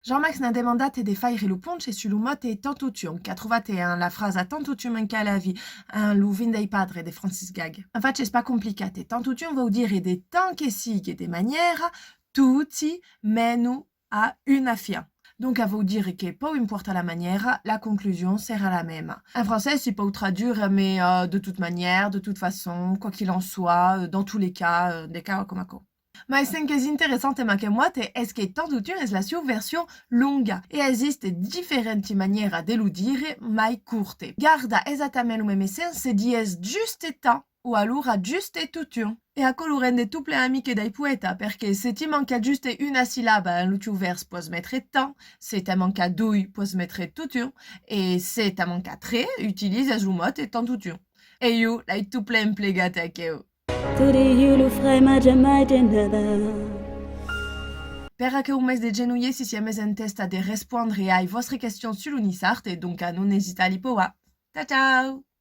Jean-Max n'a demandate de fare lo ponce sullo mote tantution, che ha trovato la frase tantution in calavi, lo vin dei padre de Francis Gag. Infatti è pas complicate. Tantution vuol dire de tant che sigue de maniera, tutti meno a una fia. Donc, ça veut dire que peu importe la manière, la conclusion sera la même. En français, c'est pas traduire, mais de toute manière, de toute façon, quoi qu'il en soit, dans tous les cas, des cas comme quoi. Ma è anche interessante ma che muote è che tanto è la sua versione lunga e esiste differenti maniere de lo dire mai curte. Garda esattamente lo stesso senso di es giuste ta o allora giuste tutto. E a quello rende tutte le amiche dai poeta perché se ti manca giuste una sillaba in l'ultimo verso puoi mettere ta, se ti manca due puoi mettere tutto e se ti manca tre utilizza lo mote tanto tutto. E io l'hai tutte impiegate anche io. Per que un mes de genouiller si siames en testa de respondre ai vostre questions sur l'unisart et donc à non hésiter à l'ippoa. Ciao ciao!